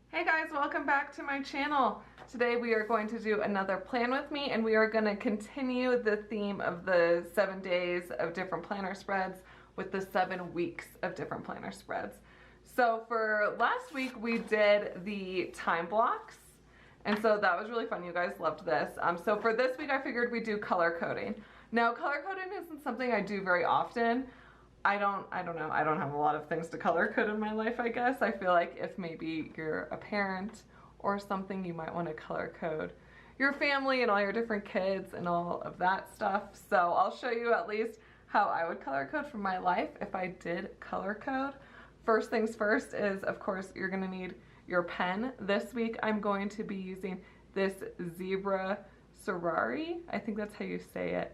Hey guys, welcome back to my channel. Today we are going to do another plan with me, and we are going to continue the theme of the 7 days of different planner spreads with the 7 weeks of different planner spreads. So for last week we did the time blocks, and so that was really fun. You guys loved this. So for this week I figured we'd do color coding. Now color coding isn't something I do very often. I don't know, I don't have a lot of things to color code in my life, I guess. I feel like if maybe you're a parent or something, you might want to color code your family and all your different kids and all of that stuff. So I'll show you at least how I would color code for my life if I did color code. First things first is, of course, you're gonna need your pen. This week I'm going to be using this Zebra Serrari. I think that's how you say it.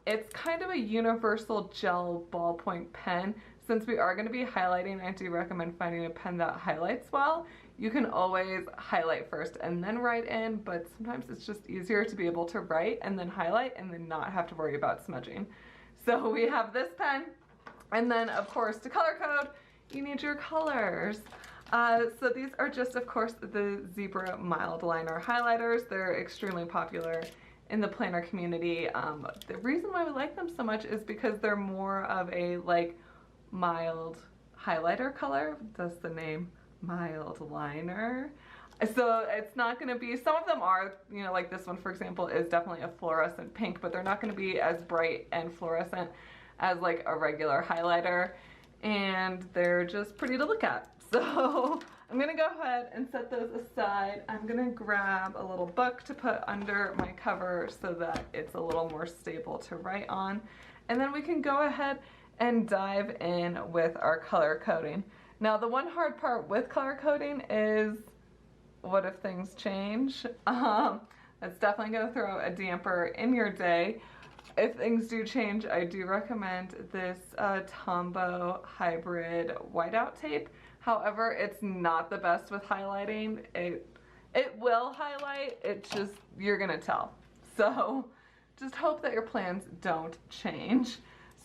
It's kind of a universal gel ballpoint pen. Since we are going to be highlighting, I do recommend finding a pen that highlights well. You can always highlight first and then write in, but sometimes it's just easier to be able to write and then highlight and then not have to worry about smudging. So we have this pen, and then of course to color code, you need your colors. So these are just, of course, the Zebra Mild Liner highlighters. They're extremely popular in the planner community. The reason why we like them so much is because they're more of a like mild highlighter color. That's the name, mild liner. So it's not going to be, some of them are, you know, like this one for example is definitely a fluorescent pink, but they're not going to be as bright and fluorescent as like a regular highlighter, and they're just pretty to look at. So I'm gonna go ahead and set those aside. I'm gonna grab a little book to put under my cover so that it's a little more stable to write on. And then we can go ahead and dive in with our color coding. Now the one hard part with color coding is, what if things change? That's definitely gonna throw a damper in your day. If things do change, I do recommend this Tombow hybrid whiteout tape. However, it's not the best with highlighting. It will highlight, it just, you're gonna tell. So just hope that your plans don't change.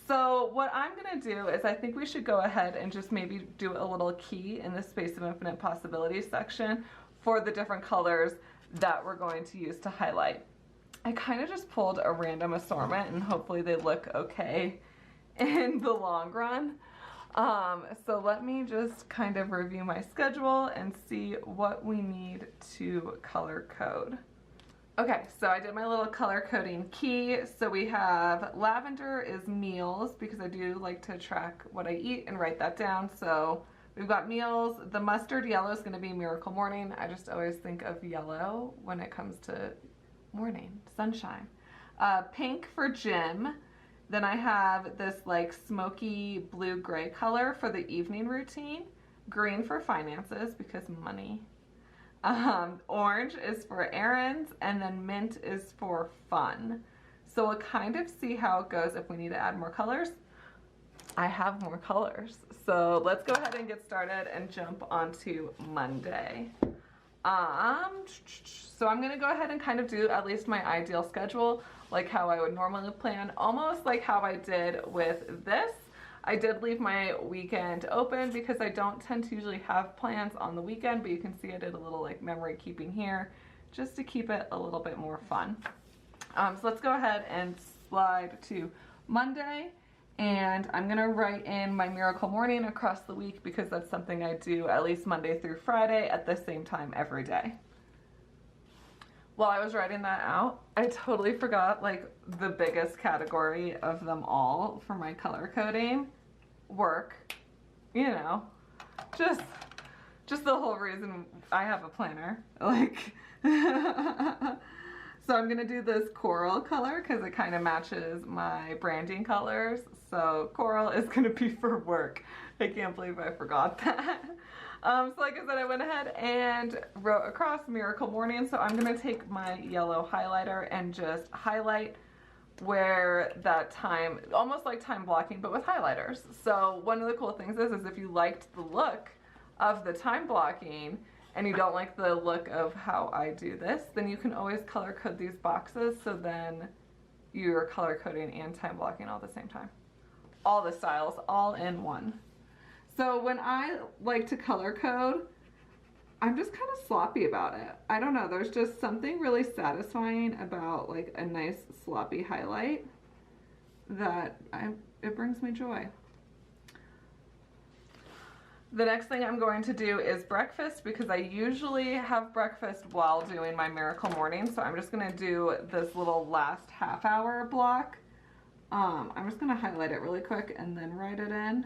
So what I'm gonna do is I think we should go ahead and just maybe do a little key in the Space of Infinite Possibilities section for the different colors that we're going to use to highlight. I kind of just pulled a random assortment and hopefully they look okay in the long run. So let me just kind of review my schedule and see what we need to color code. Okay, so I did my little color coding key. So we have lavender is meals, because I do like to track what I eat and write that down. So we've got meals. The mustard yellow is going to be Miracle Morning. I just always think of yellow when it comes to morning, sunshine. Pink for gym. Then I have this like smoky blue-gray color for the evening routine. Green for finances, because money. Orange is for errands, and then mint is for fun. So we'll kind of see how it goes if we need to add more colors. I have more colors. So let's go ahead and get started and jump onto Monday. So I'm gonna go ahead and kind of do at least my ideal schedule, like how I would normally plan, almost like how I did with this. I did leave my weekend open because I don't tend to usually have plans on the weekend, but you can see I did a little like memory keeping here just to keep it a little bit more fun. So let's go ahead and slide to Monday. And I'm gonna write in my Miracle Morning across the week because that's something I do at least Monday through Friday at the same time every day. While I was writing that out, I totally forgot like the biggest category of them all for my color coding. Work. You know, just the whole reason I have a planner. Like, so I'm gonna do this coral color because it kind of matches my branding colors. So coral is gonna be for work. I can't believe I forgot that. So like I said, I went ahead and wrote across Miracle Morning. So I'm gonna take my yellow highlighter and just highlight where that time, almost like time blocking, but with highlighters. So one of the cool things is if you liked the look of the time blocking, and you don't like the look of how I do this, then you can always color code these boxes, so then you're color coding and time blocking all at the same time. All the styles, all in one. So when I like to color code, I'm just kind of sloppy about it. I don't know. There's just something really satisfying about like a nice sloppy highlight that it brings me joy. The next thing I'm going to do is breakfast because I usually have breakfast while doing my Miracle Morning. So I'm just going to do this little last half hour block. I'm just going to highlight it really quick and then write it in.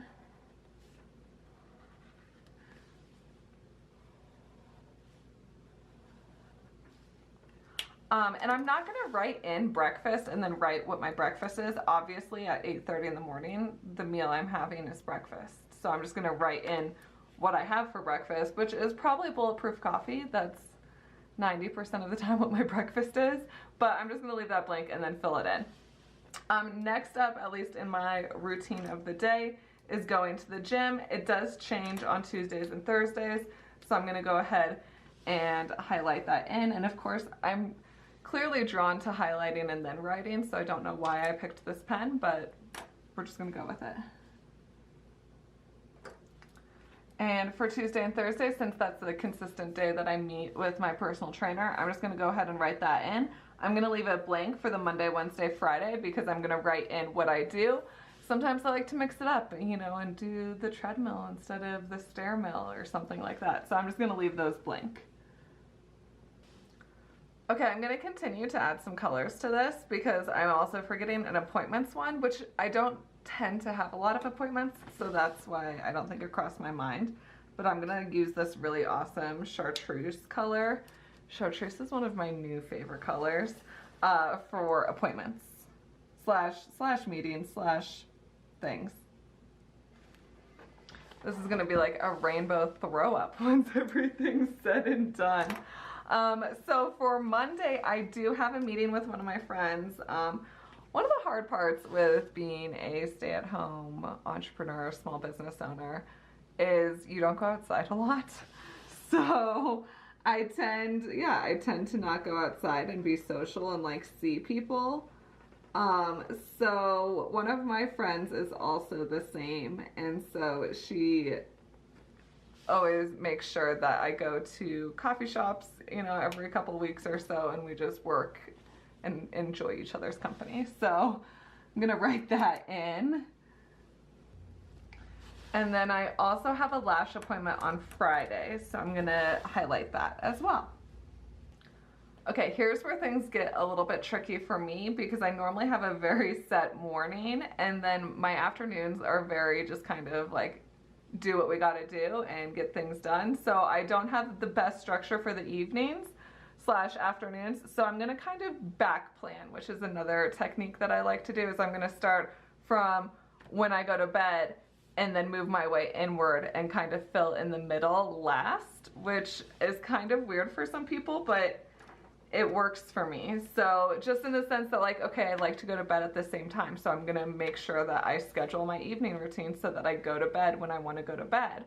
And I'm not going to write in breakfast and then write what my breakfast is. Obviously at 8:30 in the morning, the meal I'm having is breakfast. So I'm just going to write in what I have for breakfast, which is probably bulletproof coffee. That's 90% of the time what my breakfast is. But I'm just going to leave that blank and then fill it in. Next up, at least in my routine of the day, is going to the gym. It does change on Tuesdays and Thursdays. So I'm going to go ahead and highlight that in. And of course, I'm clearly drawn to highlighting and then writing, so I don't know why I picked this pen, but we're just gonna go with it. And for Tuesday and Thursday, since that's the consistent day that I meet with my personal trainer, I'm just gonna go ahead and write that in. I'm gonna leave it blank for the Monday, Wednesday, Friday because I'm gonna write in what I do. Sometimes I like to mix it up, you know, and do the treadmill instead of the stair mill or something like that. So I'm just gonna leave those blank. Okay, I'm gonna continue to add some colors to this because I'm also forgetting an appointments one, which I don't tend to have a lot of appointments, so that's why I don't think it crossed my mind. But I'm gonna use this really awesome chartreuse color. Chartreuse is one of my new favorite colors for appointments slash meetings slash things. This is gonna be like a rainbow throw up once everything's said and done. So for Monday, I do have a meeting with one of my friends. One of the hard parts with being a stay-at-home entrepreneur, small business owner, is you don't go outside a lot. So I tend to not go outside and be social and like see people. So one of my friends is also the same, and so she always make sure that I go to coffee shops, you know, every couple of weeks or so, and we just work and enjoy each other's company. So I'm gonna write that in. And then I also have a lash appointment on Friday, so I'm gonna highlight that as well. Okay, here's where things get a little bit tricky for me because I normally have a very set morning, and then my afternoons are very just kind of like do what we gotta do and get things done. So I don't have the best structure for the evenings / afternoons. So I'm gonna kind of back plan, which is another technique that I like to do, is I'm gonna start from when I go to bed and then move my way inward and kind of fill in the middle last, which is kind of weird for some people, but it works for me. So just in the sense that like, okay, I like to go to bed at the same time. So I'm gonna make sure that I schedule my evening routine so that I go to bed when I wanna go to bed.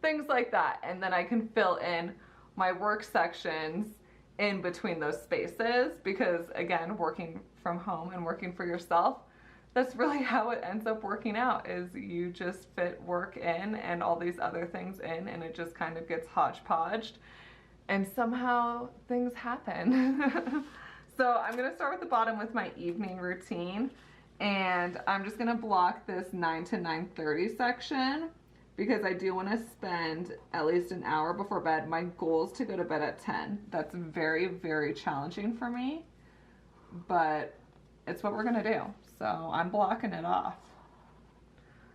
Things like that. And then I can fill in my work sections in between those spaces because again, working from home and working for yourself, that's really how it ends up working out, is you just fit work in and all these other things in, and it just kind of gets hodgepodged. And somehow things happen. So I'm gonna start with the bottom with my evening routine, and I'm just gonna block this 9 to 9:30 section because I do wanna spend at least an hour before bed. My goal is to go to bed at 10. That's very, very challenging for me, but it's what we're gonna do. So I'm blocking it off.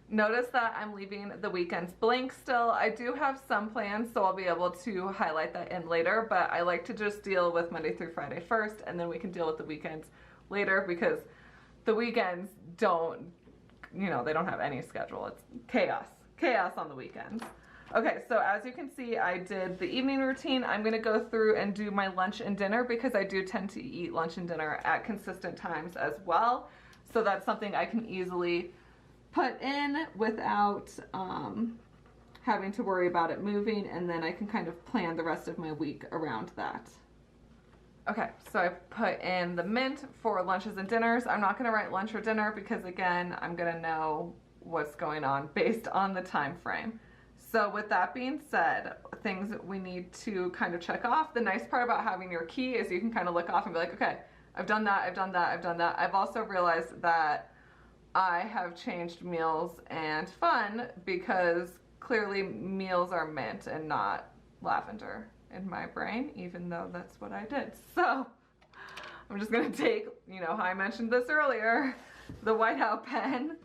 Notice that I'm leaving the weekends blank still. I do have some plans, so I'll be able to highlight that in later, but I like to just deal with Monday through Friday first, and then we can deal with the weekends later because the weekends don't, you know, they don't have any schedule. It's chaos on the weekends. Okay, so as you can see, I did the evening routine. I'm gonna go through and do my lunch and dinner because I do tend to eat lunch and dinner at consistent times as well. So that's something I can easily put in without having to worry about it moving, and then I can kind of plan the rest of my week around that. Okay, so I put in the mint for lunches and dinners. I'm not gonna write lunch or dinner because again, I'm gonna know what's going on based on the time frame. So with that being said, things that we need to kind of check off. The nice part about having your key is you can kind of look off and be like, okay, I've done that, I've done that, I've done that. I've also realized that I have changed meals and fun because clearly meals are mint and not lavender in my brain, even though that's what I did. So I'm just gonna take, you know, how I mentioned this earlier, the whiteout pen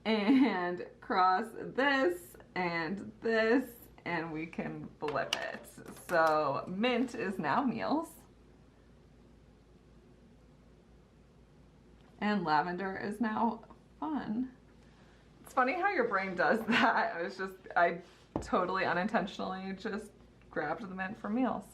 and cross this and this, and we can flip it. So mint is now meals and lavender is now fun. It's funny how your brain does that. I totally unintentionally just grabbed the mint for meals.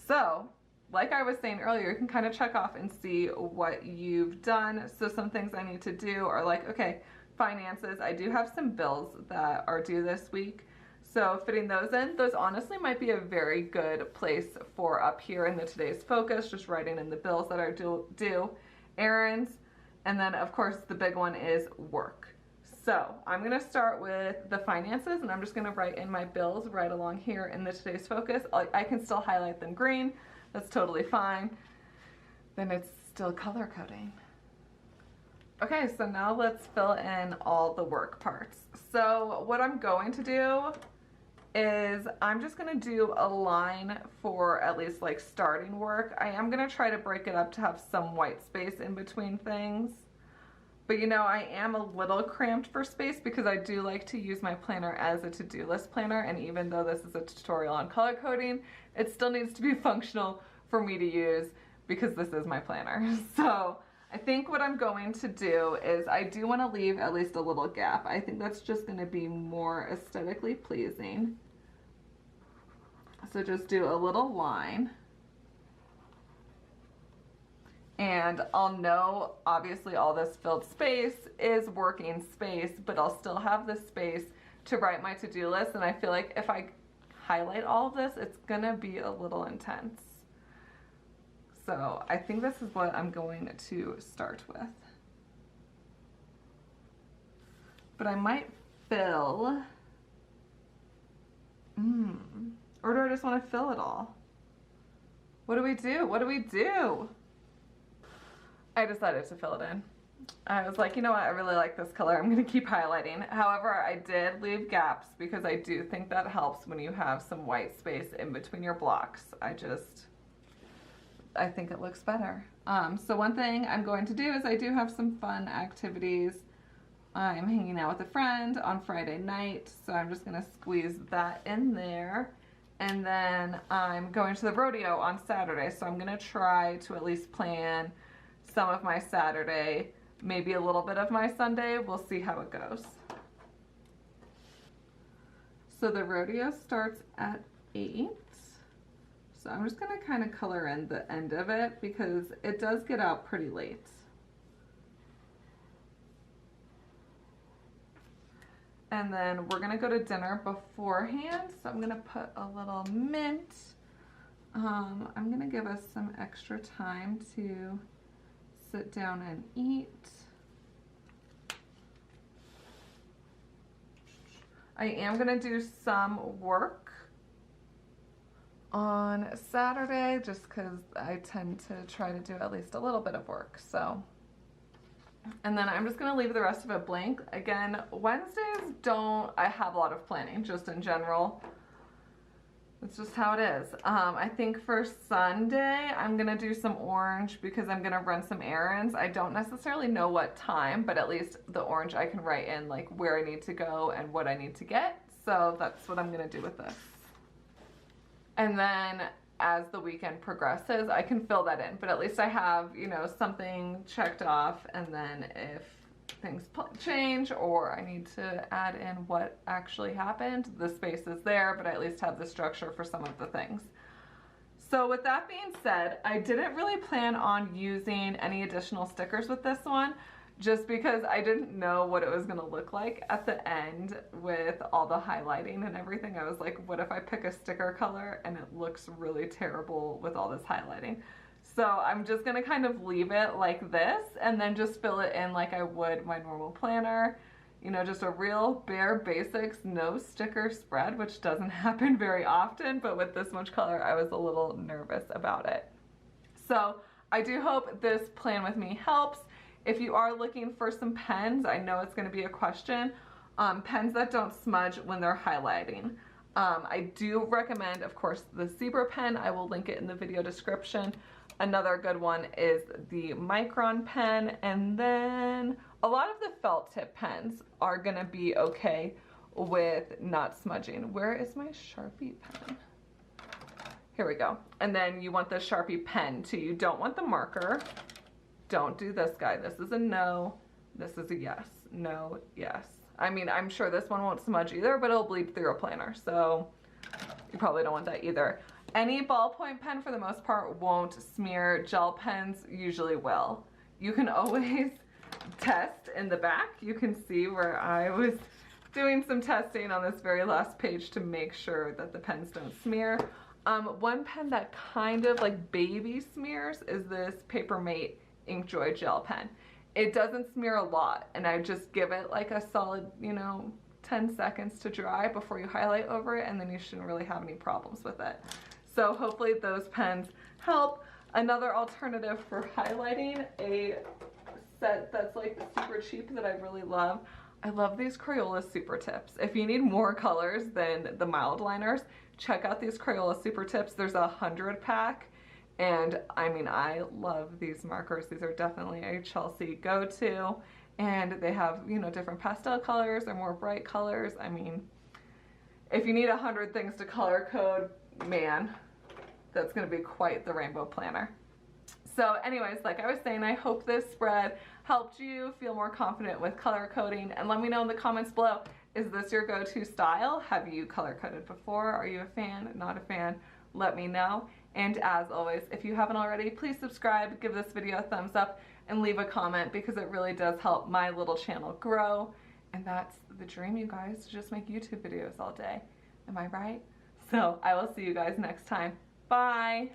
So like I was saying earlier, you can kind of check off and see what you've done. So some things I need to do are like, okay, finances. I do have some bills that are due this week. So fitting those in, those honestly might be a very good place for up here in the today's focus, just writing in the bills that are due, errands, and then of course the big one is work. So I'm gonna start with the finances, and I'm just gonna write in my bills right along here in the today's focus. I can still highlight them green. That's totally fine. Then it's still color coding. Okay, so now let's fill in all the work parts. So what I'm going to do is I'm just gonna do a line for at least like starting work. I am gonna try to break it up to have some white space in between things. But you know, I am a little cramped for space because I do like to use my planner as a to-do list planner, and even though this is a tutorial on color coding, it still needs to be functional for me to use because this is my planner. So I think what I'm going to do is I do want to leave at least a little gap. I think that's just going to be more aesthetically pleasing. So just do a little line. And I'll know, obviously, all this filled space is working space, but I'll still have the space to write my to-do list. And I feel like if I highlight all of this, it's gonna be a little intense. So I think this is what I'm going to start with. But I might fill, or do I just want to fill it all? What do we do? What do we do? I decided to fill it in. I was like, you know what, I really like this color. I'm going to keep highlighting. However, I did leave gaps because I do think that helps when you have some white space in between your blocks. I think it looks better. So one thing I'm going to do is I do have some fun activities. I'm hanging out with a friend on Friday night, so I'm just going to squeeze that in there. And then I'm going to the rodeo on Saturday, so I'm going to try to at least plan some of my Saturday, maybe a little bit of my Sunday. We'll see how it goes. So the rodeo starts at 8. So I'm just gonna kind of color in the end of it because it does get out pretty late. And then we're gonna go to dinner beforehand. So I'm gonna put a little mint. I'm gonna give us some extra time to sit down and eat. I am gonna do some work on Saturday just because I tend to try to do at least a little bit of work. So, and then I'm just gonna leave the rest of it blank. Again, Wednesdays I have a lot of planning just in general. It's just how it is. I think for Sunday, I'm gonna do some orange because I'm gonna run some errands. I don't necessarily know what time, but at least the orange I can write in like where I need to go and what I need to get. So that's what I'm gonna do with this. And then as the weekend progresses, I can fill that in, but at least I have, you know, something checked off, and then if things change or I need to add in what actually happened, the space is there, but I at least have the structure for some of the things. So with that being said, I didn't really plan on using any additional stickers with this one, just because I didn't know what it was gonna look like at the end with all the highlighting and everything. I was like, what if I pick a sticker color and it looks really terrible with all this highlighting? So I'm just gonna kind of leave it like this and then just fill it in like I would my normal planner. you know, just a real bare basics, no sticker spread, which doesn't happen very often, but with this much color, I was a little nervous about it. So I do hope this plan with me helps. If you are looking for some pens, I know it's gonna be a question, pens that don't smudge when they're highlighting. I do recommend, of course, the Zebra pen. I will link it in the video description. Another good one is the Micron pen, and then a lot of the felt tip pens are gonna be okay with not smudging. Where is my Sharpie pen? Here we go. And then you want the Sharpie pen too. You don't want the marker. Don't do this guy. This is a no. This is a yes. No, yes. I mean, I'm sure this one won't smudge either, but it'll bleed through a planner. So you probably don't want that either. Any ballpoint pen for the most part won't smear. Gel pens usually will. You can always test in the back. You can see where I was doing some testing on this very last page to make sure that the pens don't smear. One pen that kind of like baby smears is this Papermate Inkjoy gel pen. It doesn't smear a lot, and I just give it like a solid, you know, 10 seconds to dry before you highlight over it, and then you shouldn't really have any problems with it. So hopefully those pens help. Another alternative for highlighting, a set that's like super cheap that I really love. I love these Crayola Super Tips. If you need more colors than the mild liners, check out these Crayola Super Tips. There's a 100 pack. And I mean, I love these markers. These are definitely a Chelsea go-to. And they have, you know, different pastel colors or more bright colors. I mean, if you need 100 things to color code, man, that's gonna be quite the rainbow planner. So anyways, like I was saying, I hope this spread helped you feel more confident with color coding. And let me know in the comments below, is this your go-to style? Have you color coded before? Are you a fan, not a fan? Let me know. And as always, if you haven't already, please subscribe, give this video a thumbs up, and leave a comment because it really does help my little channel grow. And that's the dream, you guys, to just make YouTube videos all day. Am I right? So I will see you guys next time. Bye.